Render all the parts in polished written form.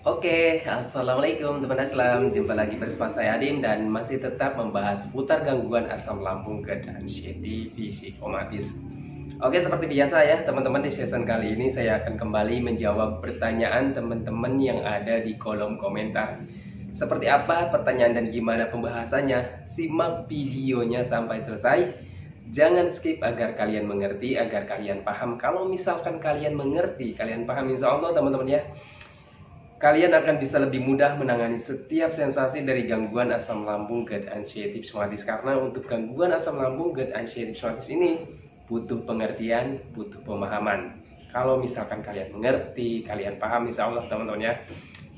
Oke, assalamualaikum teman Aslam. Jumpa lagi bersama saya Adin dan masih tetap membahas seputar gangguan asam lambung dan di psikomatis. Oke, seperti biasa ya teman-teman, di season kali ini saya akan kembali menjawab pertanyaan teman-teman yang ada di kolom komentar. Seperti apa pertanyaan dan gimana pembahasannya? Simak videonya sampai selesai. Jangan skip agar kalian mengerti, agar kalian paham. Kalau misalkan kalian mengerti, kalian paham, insya Allah teman-teman ya, kalian akan bisa lebih mudah menangani setiap sensasi dari gangguan asam lambung GERD anxiety psoriasis. Karena untuk gangguan asam lambung GERD anxiety psoriasis ini butuh pengertian, butuh pemahaman. Kalau misalkan kalian mengerti, kalian paham, insya Allah teman-teman ya,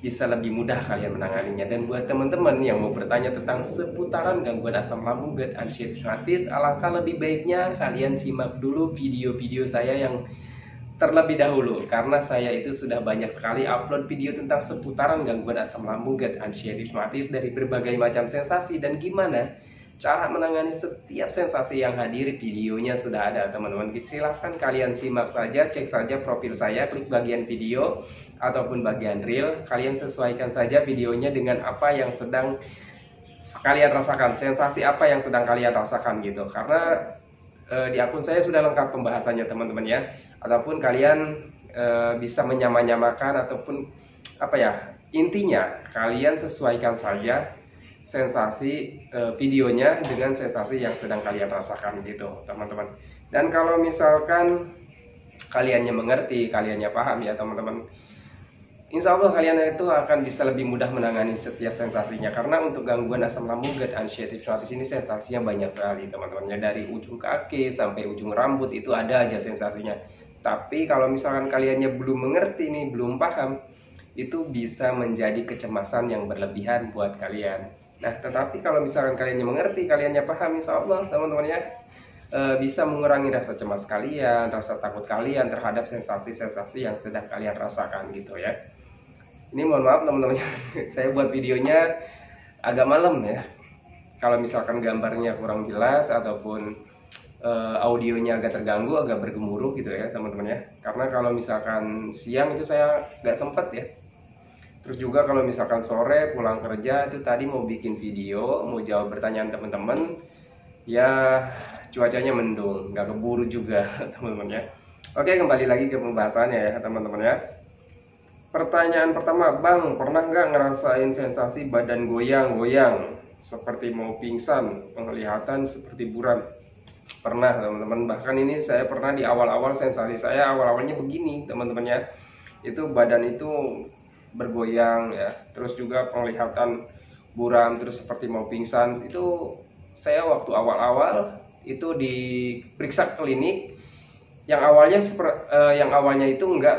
bisa lebih mudah kalian menanganinya. Dan buat teman-teman yang mau bertanya tentang seputaran gangguan asam lambung GERD anxiety psoriasis, alangkah lebih baiknya kalian simak dulu video-video saya yang terlebih dahulu, karena saya itu sudah banyak sekali upload video tentang seputaran gangguan asam lambung GERD anxiety psoriasis dari berbagai macam sensasi dan gimana cara menangani setiap sensasi yang hadir. Videonya sudah ada teman-teman, silahkan kalian simak saja, cek saja profil saya, klik bagian video ataupun bagian reel, kalian sesuaikan saja videonya dengan apa yang sedang kalian rasakan, sensasi apa yang sedang kalian rasakan gitu. Karena di akun saya sudah lengkap pembahasannya teman-teman ya, ataupun kalian bisa menyamakan ataupun apa ya, intinya kalian sesuaikan saja sensasi videonya dengan sensasi yang sedang kalian rasakan gitu teman-teman. Dan kalau misalkan kaliannya mengerti, kaliannya paham ya teman-teman, insya Allah kalian itu akan bisa lebih mudah menangani setiap sensasinya. Karena untuk gangguan asam lambung GERD anxiety psoriasis ini sensasinya banyak sekali teman-teman, dari ujung kaki sampai ujung rambut itu ada aja sensasinya. Tapi kalau misalkan kaliannya belum mengerti nih, belum paham, itu bisa menjadi kecemasan yang berlebihan buat kalian. Nah, tetapi kalau misalkan kaliannya mengerti, kaliannya paham, insya Allah teman-teman ya, bisa mengurangi rasa cemas kalian, rasa takut kalian terhadap sensasi-sensasi yang sedang kalian rasakan gitu ya. Ini mohon maaf teman-teman, saya buat videonya agak malam ya. Kalau misalkan gambarnya kurang jelas ataupun audionya agak terganggu, agak bergemuruh gitu ya teman-teman ya. Karena kalau misalkan siang itu saya nggak sempet ya. Terus juga kalau misalkan sore pulang kerja itu tadi mau bikin video, mau jawab pertanyaan teman-teman, ya cuacanya mendung, nggak keburu juga teman-teman ya. Oke, kembali lagi ke pembahasannya ya teman-teman ya. Pertanyaan pertama, Bang, pernah nggak ngerasain sensasi badan goyang-goyang seperti mau pingsan, penglihatan seperti buram? Pernah teman-teman, bahkan ini saya pernah di awal-awal sensasi saya awal-awalnya begini teman-teman ya. Itu badan itu bergoyang ya, terus juga penglihatan buram, terus seperti mau pingsan. Itu saya waktu awal-awal itu diperiksa klinik. Yang awalnya itu enggak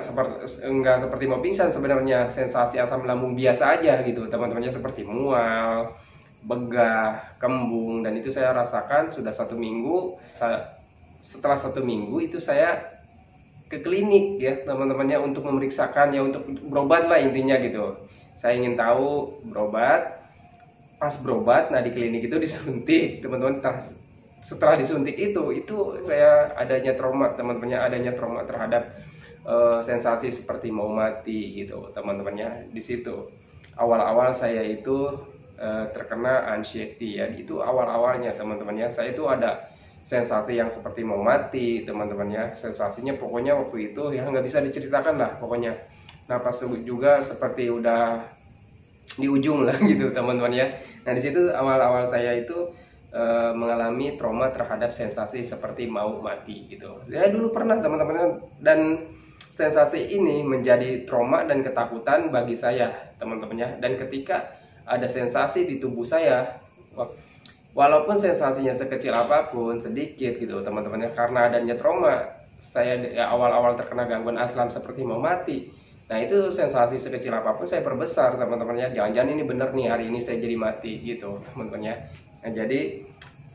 seperti mau pingsan, sebenarnya sensasi asam lambung biasa aja gitu teman-temannya, seperti mual, begah, kembung, dan itu saya rasakan sudah 1 minggu. Setelah 1 minggu itu saya ke klinik ya teman-temannya untuk memeriksakan ya, untuk berobat lah intinya gitu. Saya ingin tahu berobat. Pas berobat, nah di klinik itu disuntik teman-teman. Setelah disuntik itu saya adanya trauma teman-temannya, adanya trauma terhadap sensasi seperti mau mati gitu teman-temannya. Di situ awal-awal saya itu terkena anxiety ya, itu awal-awalnya teman-temannya. Saya itu ada sensasi yang seperti mau mati teman-temannya, sensasinya pokoknya waktu itu ya nggak bisa diceritakan lah pokoknya. Nah pas juga seperti udah di ujung lah gitu teman-teman ya. Nah di situ awal-awal saya itu mengalami trauma terhadap sensasi seperti mau mati gitu ya dulu pernah teman-teman. Dan sensasi ini menjadi trauma dan ketakutan bagi saya teman-temannya. Dan ketika ada sensasi di tubuh saya, walaupun sensasinya sekecil apapun, sedikit gitu teman-temannya, karena adanya trauma saya awal-awal terkena gangguan asam seperti mau mati. Nah itu sensasi sekecil apapun saya perbesar teman-temannya, jangan-jangan ini bener nih, hari ini saya jadi mati gitu teman-temannya. Nah jadi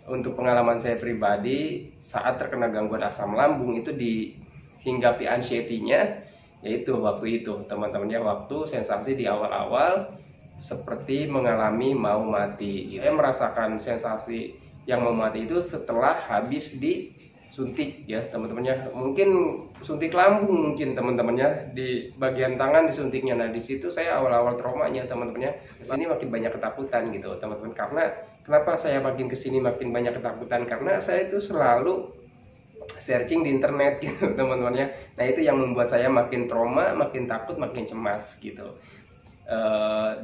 untuk pengalaman saya pribadi saat terkena gangguan asam lambung itu dihinggapi anxiety-nya, yaitu waktu itu teman-temannya, waktu sensasi di awal-awal seperti mengalami mau mati. Saya merasakan sensasi yang mau mati itu setelah habis suntik ya teman-temannya, mungkin suntik lambung mungkin teman-temannya di bagian tangan disuntiknya. Nah di situ saya awal-awal traumanya teman-temannya, kesini makin banyak ketakutan gitu teman-teman. Karena kenapa saya makin kesini makin banyak ketakutan, karena saya itu selalu searching di internet gitu teman-temannya. Nah itu yang membuat saya makin trauma, makin takut, makin cemas gitu,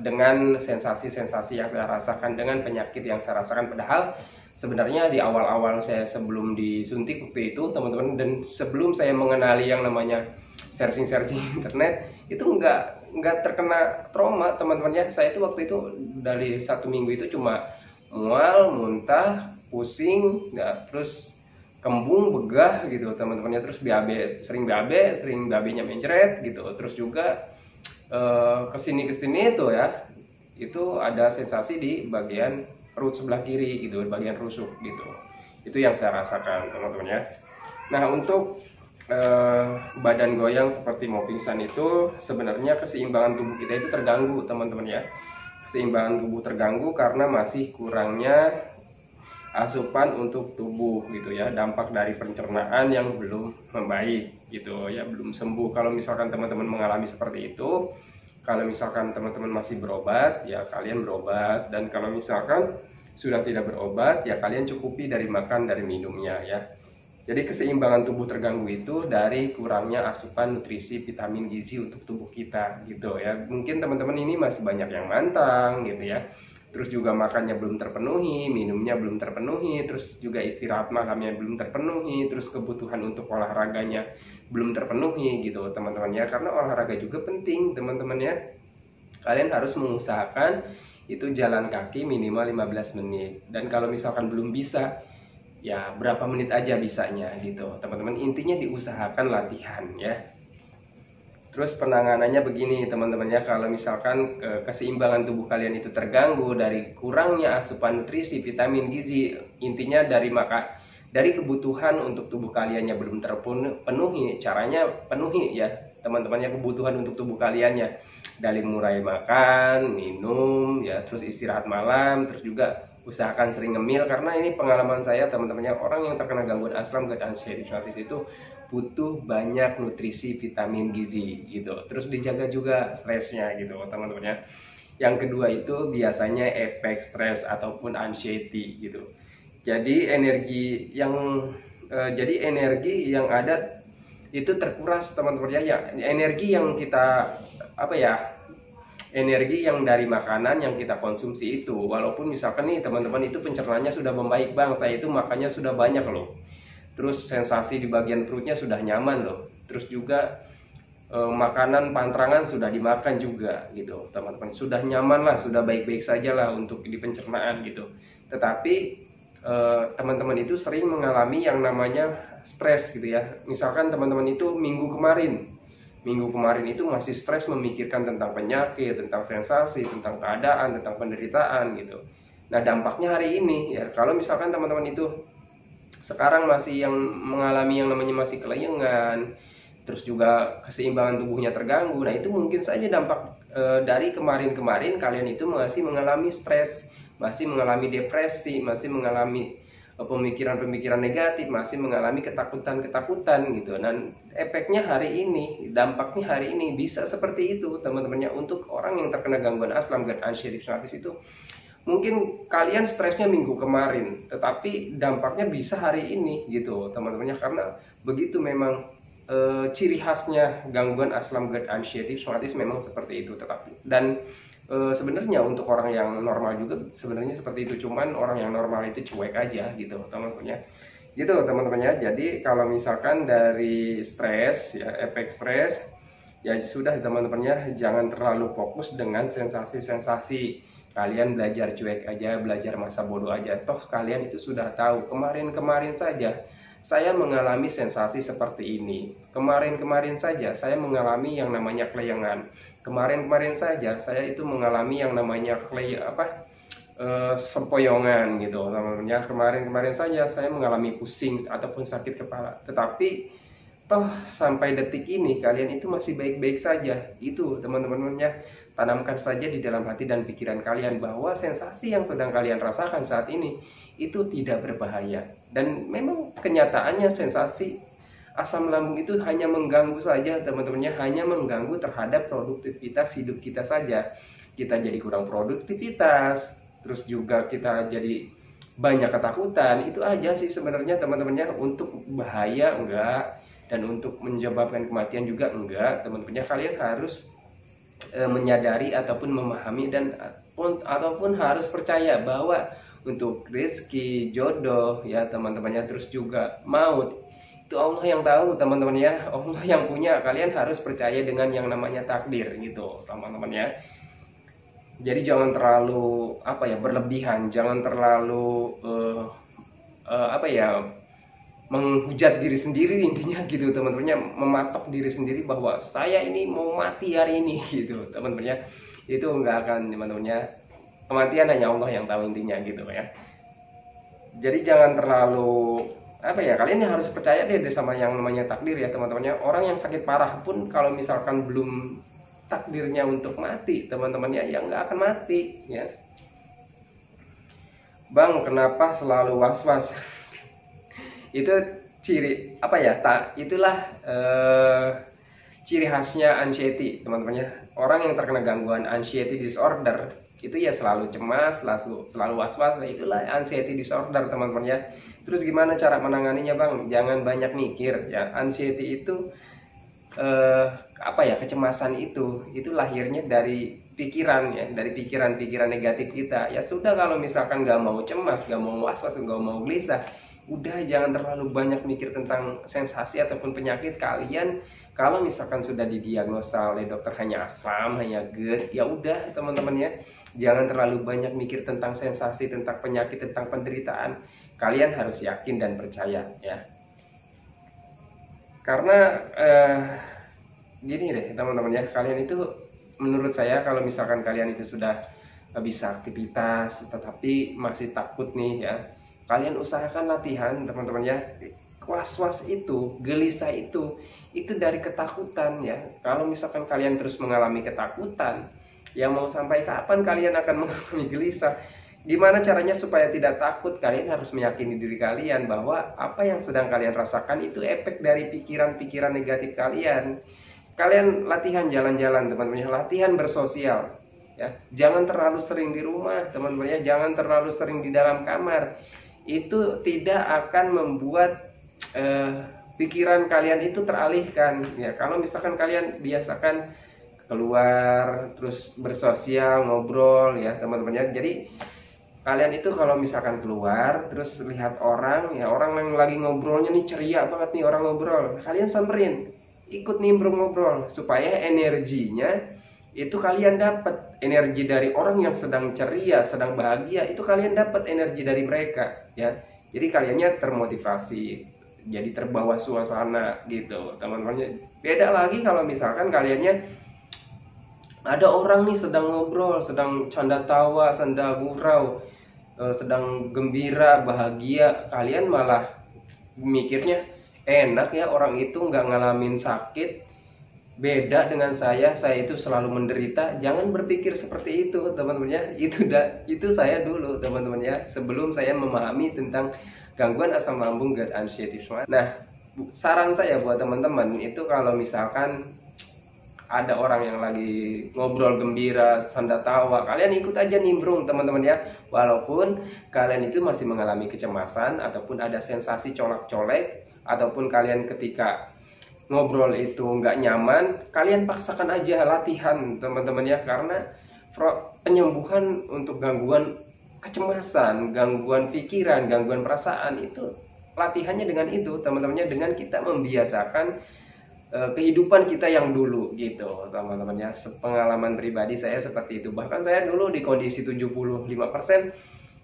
dengan sensasi-sensasi yang saya rasakan, dengan penyakit yang saya rasakan. Padahal sebenarnya di awal-awal saya sebelum disuntik waktu itu teman-teman, dan sebelum saya mengenali yang namanya searching internet, itu nggak terkena trauma teman-temannya. Saya itu waktu itu dari 1 minggu itu cuma mual, muntah, pusing, ya, terus kembung, begah gitu teman-temannya, terus sering BAB-nya mencret gitu, terus juga kesini itu ya, itu ada sensasi di bagian perut sebelah kiri gitu, bagian rusuk gitu. Itu yang saya rasakan teman-teman ya. Nah untuk badan goyang seperti mau pingsan itu sebenarnya keseimbangan tubuh kita itu terganggu teman-teman ya. Keseimbangan tubuh terganggu karena masih kurangnya asupan untuk tubuh gitu ya, dampak dari pencernaan yang belum membaik gitu ya, belum sembuh. Kalau misalkan teman-teman mengalami seperti itu, kalau misalkan teman-teman masih berobat ya kalian berobat, dan kalau misalkan sudah tidak berobat ya kalian cukupi dari makan, dari minumnya ya. Jadi keseimbangan tubuh terganggu itu dari kurangnya asupan nutrisi vitamin gizi untuk tubuh kita gitu ya. Mungkin teman-teman ini masih banyak yang mantang gitu ya, terus juga makannya belum terpenuhi, minumnya belum terpenuhi, terus juga istirahat malamnya belum terpenuhi, terus kebutuhan untuk olahraganya belum terpenuhi gitu teman-teman ya. Karena olahraga juga penting teman-teman ya. Kalian harus mengusahakan itu jalan kaki minimal 15 menit, dan kalau misalkan belum bisa ya berapa menit aja bisanya gitu teman-teman. Intinya diusahakan latihan ya. Terus penanganannya begini teman-teman ya, kalau misalkan keseimbangan tubuh kalian itu terganggu dari kurangnya asupan nutrisi vitamin gizi, intinya dari kebutuhan untuk tubuh kaliannya belum terpenuhi. Caranya penuhi ya teman-temannya kebutuhan untuk tubuh kaliannya, dari mulai makan, minum ya, terus istirahat malam, terus juga usahakan sering ngemil. Karena ini pengalaman saya teman-temannya, orang yang terkena gangguan asam GERD anxiety itu butuh banyak nutrisi vitamin gizi gitu. Terus dijaga juga stresnya gitu teman-teman ya. Yang kedua itu biasanya efek stres ataupun anxiety gitu. Jadi energi yang ada itu terkuras teman-teman ya. Energi yang kita energi yang dari makanan yang kita konsumsi itu, walaupun misalkan nih teman-teman itu pencernaannya sudah membaik, bang saya itu makannya sudah banyak loh, terus sensasi di bagian perutnya sudah nyaman loh, terus juga makanan pantrangan sudah dimakan juga gitu teman-teman, sudah nyaman lah, sudah baik-baik saja lah untuk di pencernaan gitu. Tetapi teman-teman itu sering mengalami yang namanya stres gitu ya. Misalkan teman-teman itu minggu kemarin itu masih stres memikirkan tentang penyakit, tentang sensasi, tentang keadaan, tentang penderitaan gitu. Nah dampaknya hari ini ya, kalau misalkan teman-teman itu sekarang masih yang mengalami yang namanya masih kelayangan, terus juga keseimbangan tubuhnya terganggu, nah itu mungkin saja dampak dari kemarin-kemarin kalian itu masih mengalami stres, masih mengalami depresi, masih mengalami pemikiran-pemikiran negatif, masih mengalami ketakutan-ketakutan gitu. Dan efeknya hari ini, dampaknya hari ini bisa seperti itu teman-temannya. Untuk orang yang terkena gangguan asam GERD anxiety itu mungkin kalian stresnya minggu kemarin, tetapi dampaknya bisa hari ini gitu teman-temannya. Karena begitu memang ciri khasnya gangguan asam GERD anxiety memang seperti itu. Tetapi dan sebenarnya untuk orang yang normal juga sebenarnya seperti itu, cuman orang yang normal itu cuek aja gitu teman-temannya. Gitu teman-temannya. Jadi kalau misalkan dari stres ya, efek stres ya sudah teman-temannya, jangan terlalu fokus dengan sensasi-sensasi. Kalian belajar cuek aja, belajar masa bodoh aja. Toh kalian itu sudah tahu, kemarin-kemarin saja saya mengalami sensasi seperti ini. Kemarin-kemarin saja saya mengalami yang namanya kelayangan. Kemarin-kemarin saja saya itu mengalami yang namanya sempoyongan gitu teman-teman. Kemarin-kemarin saja saya mengalami pusing ataupun sakit kepala. Tetapi toh sampai detik ini kalian itu masih baik-baik saja. Itu teman-temannya. Tanamkan saja di dalam hati dan pikiran kalian bahwa sensasi yang sedang kalian rasakan saat ini itu tidak berbahaya. Dan memang kenyataannya sensasi asam lambung itu hanya mengganggu saja teman-temannya, hanya mengganggu terhadap produktivitas hidup kita saja. Kita jadi kurang produktivitas, terus juga kita jadi banyak ketakutan. Itu aja sih sebenarnya teman-temannya. Untuk bahaya enggak, dan untuk menyebabkan kematian juga enggak teman-temannya. Kalian harus menyadari ataupun memahami dan ataupun harus percaya bahwa untuk rezeki, jodoh ya teman-temannya, terus juga maut, itu Allah yang tahu teman-teman ya, Allah yang punya. Kalian harus percaya dengan yang namanya takdir gitu teman-teman ya. Jadi jangan terlalu berlebihan, jangan terlalu menghujat diri sendiri intinya gitu teman-temannya, mematok diri sendiri bahwa saya ini mau mati hari ini gitu teman-temannya. Itu nggak akan teman-temannya, kematian hanya Allah yang tahu intinya gitu ya. Jadi jangan terlalu kalian harus percaya deh sama yang namanya takdir ya teman-temannya. Orang yang sakit parah pun kalau misalkan belum takdirnya untuk mati teman-temannya, ya nggak akan mati ya. Bang, kenapa selalu was-was? Itu ciri itulah ciri khasnya anxiety teman-temannya. Orang yang terkena gangguan anxiety disorder itu ya selalu cemas, selalu was-was. Nah, itulah anxiety disorder teman-temannya. Terus gimana cara menanganinya bang? Jangan banyak mikir ya. Anxiety itu kecemasan itu lahirnya dari pikiran ya, dari pikiran-pikiran negatif kita. Ya sudah, kalau misalkan nggak mau cemas, nggak mau was-was, nggak mau gelisah, udah jangan terlalu banyak mikir tentang sensasi ataupun penyakit kalian. Kalau misalkan sudah didiagnosa oleh dokter hanya asam, hanya GERD, ya udah teman-teman ya, jangan terlalu banyak mikir tentang sensasi, tentang penyakit, tentang penderitaan. Kalian harus yakin dan percaya ya. Karena gini deh teman-teman ya, kalian itu menurut saya kalau misalkan kalian itu sudah bisa aktivitas tetapi masih takut nih ya, kalian usahakan latihan teman-teman ya. Was-was itu, gelisah itu dari ketakutan ya. Kalau misalkan kalian terus mengalami ketakutan, ya mau sampai kapan kalian akan mengalami gelisah? Gimana caranya supaya tidak takut? Kalian harus meyakini diri kalian bahwa apa yang sedang kalian rasakan itu efek dari pikiran-pikiran negatif kalian. Kalian latihan jalan-jalan teman-teman, latihan bersosial ya. Jangan terlalu sering di rumah teman-teman ya, jangan terlalu sering di dalam kamar. Itu tidak akan membuat pikiran kalian itu teralihkan ya. Kalau misalkan kalian biasakan keluar terus bersosial, ngobrol ya teman-teman ya. Jadi kalian itu kalau misalkan keluar terus lihat orang ya, orang yang lagi ngobrolnya nih ceria banget nih orang ngobrol, kalian samperin, ikut nimbrung ngobrol supaya energinya itu kalian dapat energi dari orang yang sedang ceria, sedang bahagia, itu kalian dapat energi dari mereka ya. Jadi kaliannya termotivasi, jadi terbawa suasana gitu teman-teman. Beda lagi kalau misalkan kaliannya ada orang nih sedang ngobrol, sedang canda tawa, senda gurau, sedang gembira, bahagia, kalian malah mikirnya enak ya orang itu nggak ngalamin sakit, beda dengan saya itu selalu menderita. Jangan berpikir seperti itu teman-teman ya. Itu saya dulu teman-teman ya, sebelum saya memahami tentang gangguan asam lambung GERD anxiety. Nah, saran saya buat teman-teman itu kalau misalkan ada orang yang lagi ngobrol gembira, sanda tawa, kalian ikut aja nimbrung teman-teman ya. Walaupun kalian itu masih mengalami kecemasan ataupun ada sensasi colak-colek, ataupun kalian ketika ngobrol itu nggak nyaman, kalian paksakan aja latihan teman-teman ya. Karena penyembuhan untuk gangguan kecemasan, gangguan pikiran, gangguan perasaan itu latihannya dengan itu teman-temannya, dengan kita membiasakan kehidupan kita yang dulu gitu teman-teman ya. Pengalaman pribadi saya seperti itu. Bahkan saya dulu di kondisi 75%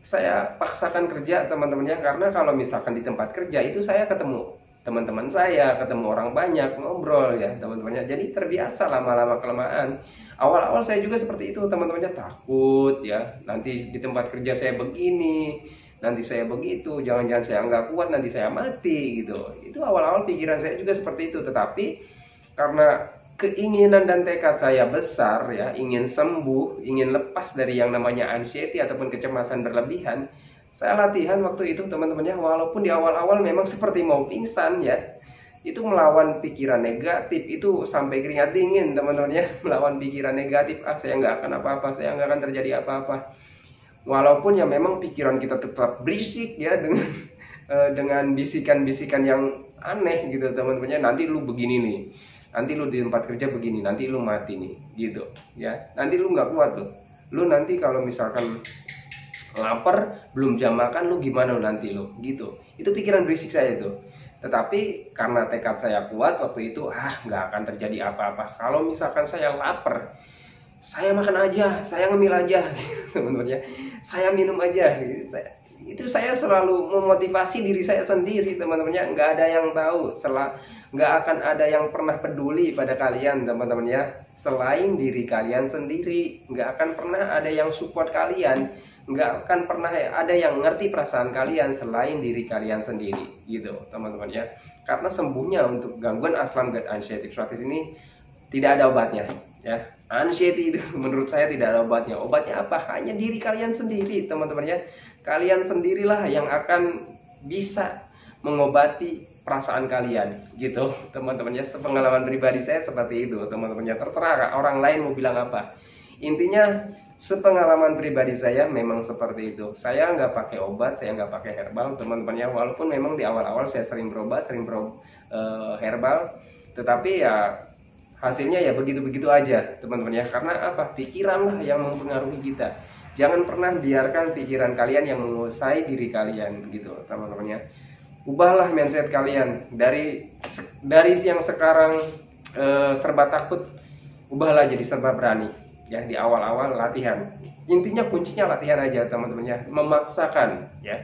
saya paksakan kerja teman-teman ya. Karena kalau misalkan di tempat kerja itu saya ketemu teman-teman saya, ketemu orang banyak, ngobrol ya teman-teman ya. Jadi terbiasa lama-lama kelamaan. Awal-awal saya juga seperti itu teman-temannya, takut ya, nanti di tempat kerja saya begini, nanti saya begitu, jangan-jangan saya nggak kuat, nanti saya mati gitu. Itu awal-awal pikiran saya juga seperti itu. Tetapi karena keinginan dan tekad saya besar ya, ingin sembuh, ingin lepas dari yang namanya anxiety ataupun kecemasan berlebihan. Saya latihan waktu itu teman-temannya, walaupun di awal-awal memang seperti mau pingsan ya, itu melawan pikiran negatif itu sampai keringat dingin teman-teman ya, melawan pikiran negatif, saya nggak akan apa-apa, saya nggak akan terjadi apa-apa. Walaupun ya memang pikiran kita tetap berisik ya dengan bisikan-bisikan yang aneh gitu teman-temannya, nanti lu begini nih, nanti lu di tempat kerja begini, nanti lu mati nih gitu ya, nanti lu nggak kuat lu nanti kalau misalkan lapar belum jam makan lu gimana nanti lu gitu. Itu pikiran berisik saya itu. Tetapi karena tekad saya kuat waktu itu, nggak akan terjadi apa-apa. Kalau misalkan saya lapar, saya makan aja, saya ngemil aja teman-teman ya, saya minum aja gitu. Saya selalu memotivasi diri saya sendiri teman-teman ya, nggak ada yang tahu, nggak akan ada yang pernah peduli pada kalian teman-teman ya, selain diri kalian sendiri. Nggak akan pernah ada yang support kalian, nggak akan pernah ada yang ngerti perasaan kalian selain diri kalian sendiri gitu teman-teman ya. Karena sembuhnya untuk gangguan asam gut anxiety disorder ini tidak ada obatnya ya. Anxiety itu menurut saya tidak ada obatnya. Obatnya apa? Hanya diri kalian sendiri teman-teman ya. Kalian sendirilah yang akan bisa mengobati perasaan kalian gitu teman-teman ya. Sepengalaman pribadi saya seperti itu teman-teman ya. Terserah orang lain mau bilang apa, intinya sepengalaman pribadi saya memang seperti itu. Saya nggak pakai obat, saya nggak pakai herbal teman-teman ya. Walaupun memang di awal-awal saya sering berobat, herbal, tetapi ya hasilnya ya begitu-begitu aja teman-teman ya. Karena apa? Pikiran lah yang mempengaruhi kita. Jangan pernah biarkan pikiran kalian yang menguasai diri kalian gitu teman-teman ya. Ubahlah mindset kalian dari yang sekarang serba takut, ubahlah jadi serba berani ya. Di awal-awal latihan, intinya kuncinya latihan aja teman-teman ya. Memaksakan ya,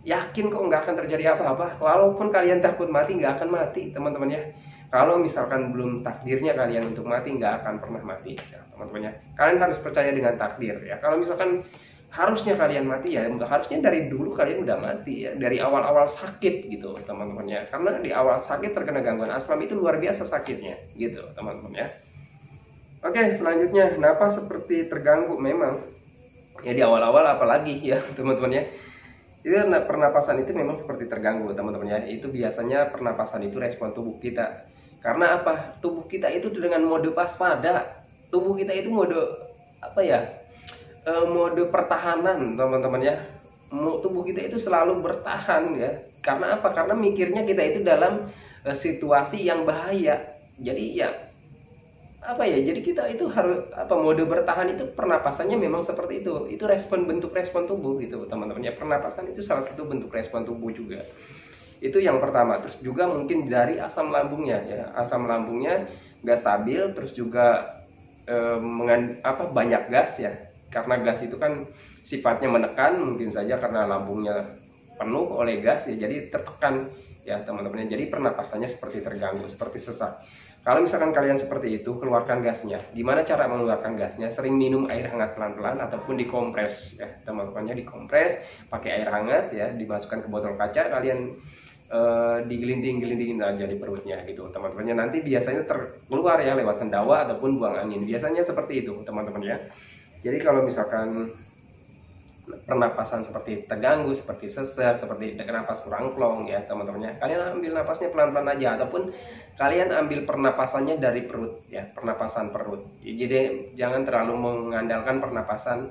yakin kok nggak akan terjadi apa-apa. Walaupun kalian takut mati, nggak akan mati teman-teman ya. Kalau misalkan belum takdirnya kalian untuk mati, nggak akan pernah mati ya teman-teman ya. Kalian harus percaya dengan takdir ya. Kalau misalkan harusnya kalian mati ya, harusnya dari dulu kalian udah mati ya, dari awal-awal sakit gitu teman-teman ya. Karena di awal sakit terkena gangguan asam itu luar biasa sakitnya gitu teman-teman ya. Oke, selanjutnya napas seperti terganggu. Memang ya di awal-awal apalagi ya teman-teman ya, itu pernapasan itu memang seperti terganggu teman-teman ya. Itu biasanya pernapasan itu respon tubuh kita. Karena apa? Tubuh kita itu dengan mode waspada. Tubuh kita itu mode apa ya? Mode pertahanan teman-teman ya. Tubuh kita itu selalu bertahan ya. Karena apa? Karena mikirnya kita itu dalam situasi yang bahaya. Jadi ya apa ya, jadi kita itu harus mode bertahan. Itu pernapasannya memang seperti itu. Itu bentuk respon tubuh gitu teman-teman ya. Pernapasan itu salah satu bentuk respon tubuh juga. Itu yang pertama. Terus juga mungkin dari asam lambungnya ya. Asam lambungnya nggak stabil, terus juga banyak gas ya. Karena gas itu kan sifatnya menekan, mungkin saja karena lambungnya penuh oleh gas ya, jadi tertekan ya teman-teman. Jadi pernapasannya seperti terganggu, seperti sesak. Kalau misalkan kalian seperti itu, keluarkan gasnya. Gimana cara mengeluarkan gasnya? Sering minum air hangat pelan-pelan ataupun dikompres ya teman-temannya. Dikompres pakai air hangat ya, dimasukkan ke botol kaca, kalian digelinding-gelindingin aja di perutnya gitu teman-temannya. Nanti biasanya terkeluar ya lewat sendawa ataupun buang angin. Biasanya seperti itu teman-teman ya. Jadi kalau misalkan pernapasan seperti terganggu, seperti sesak, seperti napas kurang plong ya teman-temannya, kalian ambil napasnya pelan-pelan aja, ataupun kalian ambil pernapasannya dari perut ya, pernapasan perut. Jadi jangan terlalu mengandalkan pernapasan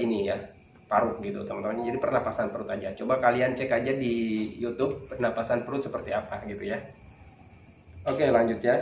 ini ya, paru gitu teman-teman. Jadi pernapasan perut aja. Coba kalian cek aja di YouTube pernapasan perut seperti apa gitu ya. Oke, lanjut ya.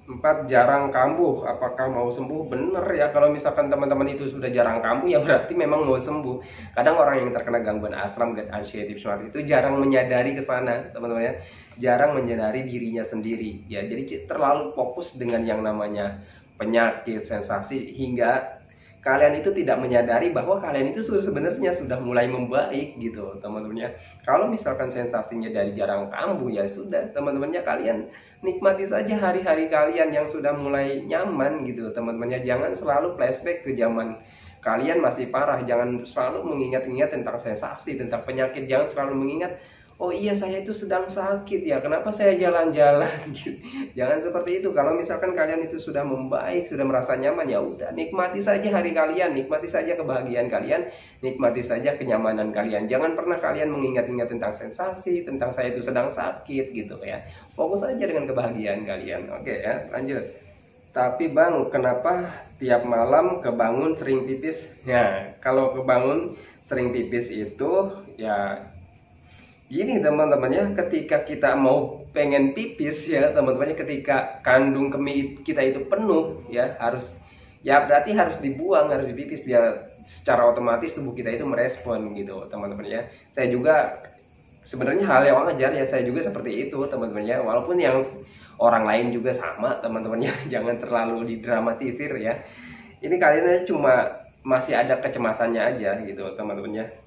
4. Jarang kambuh. Apakah mau sembuh? Bener ya, kalau misalkan teman-teman itu sudah jarang kambuh ya berarti memang mau sembuh. Kadang orang yang terkena gangguan asam gut anxiety disorder itu jarang menyadari ke sana teman-teman ya. Jarang menyadari dirinya sendiri ya. Jadi terlalu fokus dengan yang namanya penyakit, sensasi, hingga kalian itu tidak menyadari bahwa kalian itu sebenarnya sudah mulai membaik gitu teman-teman ya. Kalau misalkan sensasinya dari jarang kambuh ya sudah teman-temannya, kalian nikmati saja hari-hari kalian yang sudah mulai nyaman gitu teman-teman ya. Jangan selalu flashback ke zaman kalian masih parah. Jangan selalu mengingat-ingat tentang sensasi, tentang penyakit. Jangan selalu mengingat, oh iya saya itu sedang sakit ya, kenapa saya jalan-jalan gitu. Jangan seperti itu. Kalau misalkan kalian itu sudah membaik, sudah merasa nyaman, ya udah nikmati saja hari kalian, nikmati saja kebahagiaan kalian, nikmati saja kenyamanan kalian. Jangan pernah kalian mengingat-ingat tentang sensasi, tentang saya itu sedang sakit gitu ya. Fokus aja dengan kebahagiaan kalian. Oke ya, lanjut. Tapi bang, kenapa tiap malam kebangun sering pipis? Ya, kalau kebangun sering pipis itu ya gini teman-temannya, ketika kita mau pengen pipis ya teman-temannya, ketika kandung kemih kita itu penuh ya, harus ya berarti harus dibuang, harus dipipis, biar secara otomatis tubuh kita itu merespon gitu teman-teman ya. Saya juga sebenarnya hal yang wajar ya, saya juga seperti itu teman-temannya, walaupun yang orang lain juga sama teman-temannya. Jangan terlalu didramatisir ya, ini kalian cuma masih ada kecemasannya aja gitu teman-temannya.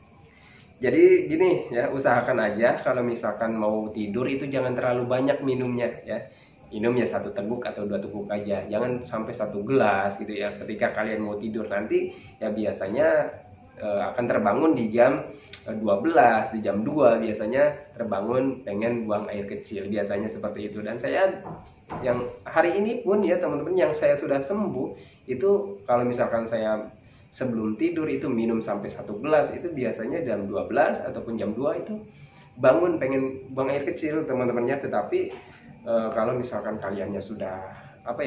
Jadi gini ya, usahakan aja kalau misalkan mau tidur itu jangan terlalu banyak minumnya ya. Minum ya 1 teguk atau 2 teguk aja, jangan sampai 1 gelas gitu ya. Ketika kalian mau tidur nanti ya biasanya akan terbangun di jam 12, di jam 2 biasanya terbangun pengen buang air kecil, biasanya seperti itu. Dan saya yang hari ini pun ya teman-teman, yang saya sudah sembuh itu kalau misalkan saya sebelum tidur itu minum sampai 1 gelas, itu biasanya jam 12 ataupun jam 2 itu bangun pengen buang air kecil teman-temannya. Tetapi kalau misalkan kaliannya sudah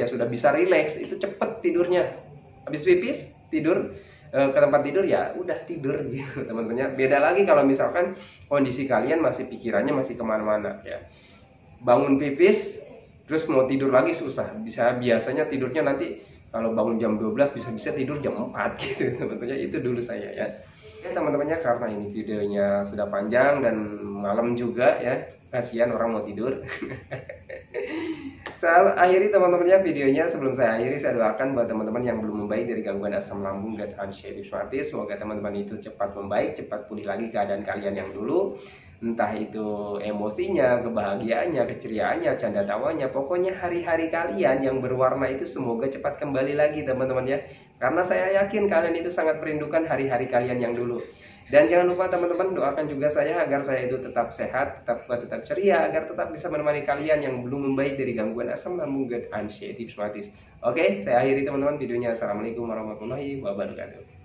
sudah bisa rileks, itu cepet tidurnya. Habis pipis tidur ke tempat tidur ya udah tidur gitu teman-temannya. Beda lagi kalau misalkan kondisi kalian masih pikirannya masih kemana-mana ya, bangun pipis terus mau tidur lagi susah, biasanya tidurnya nanti kalau bangun jam 12 bisa-bisa tidur jam 4 gitu teman-temannya. Itu dulu saya ya. Ya teman-temannya, karena ini videonya sudah panjang dan malam juga ya, kasihan orang mau tidur. Saya akhiri teman-temannya videonya. Sebelum saya akhiri, saya doakan buat teman-teman yang belum membaik dari gangguan asam lambung dan anxiety, semoga teman-teman itu cepat membaik, cepat pulih lagi keadaan kalian yang dulu. Entah itu emosinya, kebahagiaannya, keceriaannya, canda tawanya, pokoknya hari-hari kalian yang berwarna itu semoga cepat kembali lagi teman-teman ya. Karena saya yakin kalian itu sangat merindukan hari-hari kalian yang dulu. Dan jangan lupa teman-teman, doakan juga saya agar saya itu tetap sehat, tetap ceria, agar tetap bisa menemani kalian yang belum membaik dari gangguan asam lambung dan anxiety. Oke, saya akhiri teman-teman videonya. Assalamualaikum warahmatullahi wabarakatuh.